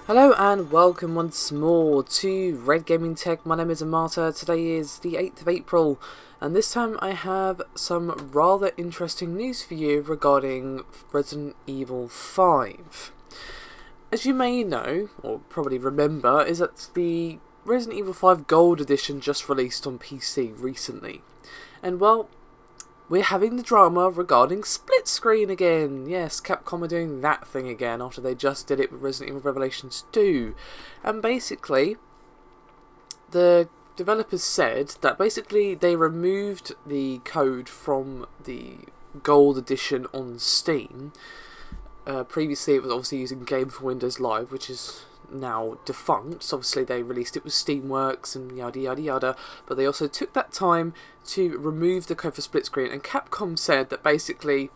Hello and welcome once more to Red Gaming Tech. My name is Amata. Today is the 8th of April and this time I have some rather interesting news for you regarding Resident Evil 5. As you may know, or probably remember, is that the Resident Evil 5 Gold Edition just released on PC recently. And well, we're having the drama regarding Splitscreen again. Yes, Capcom are doing that thing again after they just did it with Resident Evil Revelations 2. And basically, the developers said that basically they removed the code from the Gold Edition on Steam. Previously it was obviously using Game for Windows Live, which is now defunct. So obviously they released it with Steamworks and yada yada yada, but they also took that time to remove the code for Splitscreen, and Capcom said that basically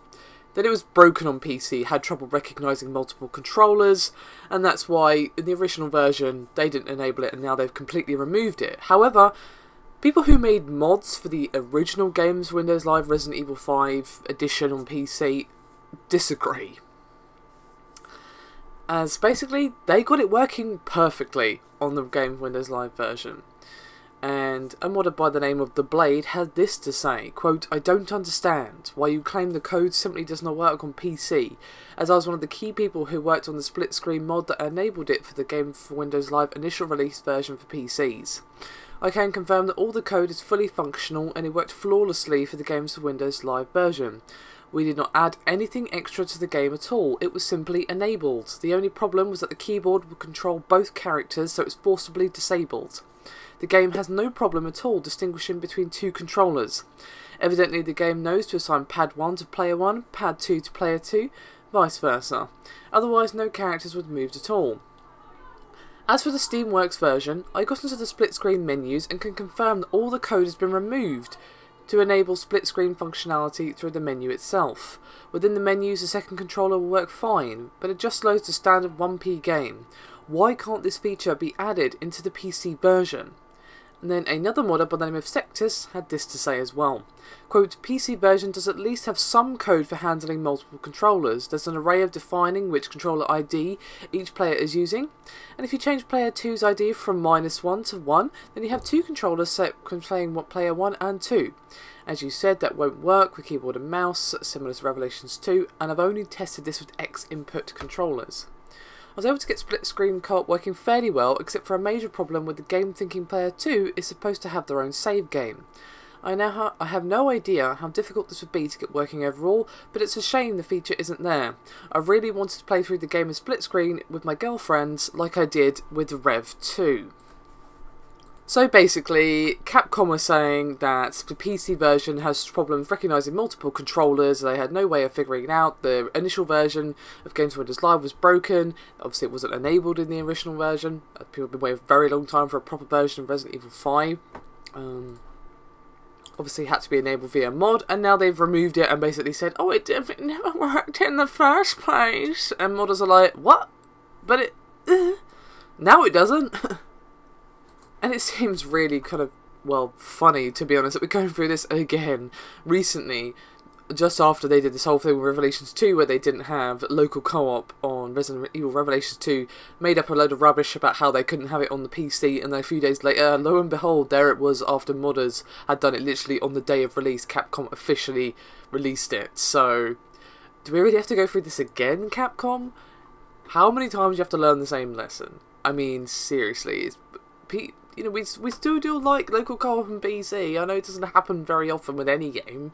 that it was broken on PC, had trouble recognising multiple controllers, and that's why in the original version they didn't enable it and now they've completely removed it. However, people who made mods for the original games Windows Live Resident Evil 5 edition on PC disagree, as basically they got it working perfectly on the game Windows Live version. And a modder by the name of The Blade had this to say, quote, "I don't understand why you claim the code simply does not work on PC, as I was one of the key people who worked on the split screen mod that enabled it for the Game for Windows Live initial release version for PCs. I can confirm that all the code is fully functional and it worked flawlessly for the Games for Windows Live version. We did not add anything extra to the game at all, it was simply enabled. The only problem was that the keyboard would control both characters, so it's forcibly disabled. The game has no problem at all distinguishing between two controllers. Evidently the game knows to assign pad 1 to player 1, pad 2 to player 2, vice versa. Otherwise no characters would move at all. As for the Steamworks version, I got into the split screen menus and can confirm that all the code has been removed to enable split screen functionality through the menu itself. Within the menus the second controller will work fine, but it just loads the standard 1p game. Why can't this feature be added into the PC version?" And then another modder by the name of Sectus had this to say as well. Quote, "PC version does at least have some code for handling multiple controllers. There's an array of defining which controller ID each player is using. And if you change player 2's ID from -1 to 1, then you have two controllers set playing player 1 and 2. As you said, that won't work with keyboard and mouse, similar to Revelations 2, and I've only tested this with X input controllers. I was able to get split screen co-op working fairly well, except for a major problem with the game thinking player 2 is supposed to have their own save game. I have no idea how difficult this would be to get working overall, but it's a shame the feature isn't there. I really wanted to play through the game of split screen with my girlfriends like I did with Rev 2. So basically, Capcom was saying that the PC version has problems recognising multiple controllers. They had no way of figuring it out. The initial version of Games for Windows Live was broken. Obviously it wasn't enabled in the original version. People have been waiting a very long time for a proper version of Resident Evil 5. Obviously it had to be enabled via mod, and now they've removed it and basically said, "Oh, it never worked in the first place." And modders are like, "What? But it... now it doesn't." And it seems really kind of, well, funny, to be honest, that we're going through this again recently, just after they did this whole thing with Revelations 2, where they didn't have local co-op on Resident Evil Revelations 2, made up a load of rubbish about how they couldn't have it on the PC, and then a few days later, lo and behold, there it was after modders had done it literally on the day of release. Capcom officially released it. So, do we really have to go through this again, Capcom? How many times do you have to learn the same lesson? I mean, seriously, you know, we still do like local co-op and PC. I know it doesn't happen very often with any game,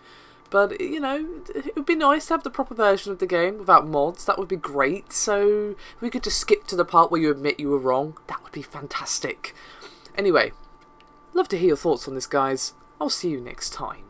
but, you know, it would be nice to have the proper version of the game without mods. That would be great. So if we could just skip to the part where you admit you were wrong, that would be fantastic. Anyway, love to hear your thoughts on this, guys. I'll see you next time.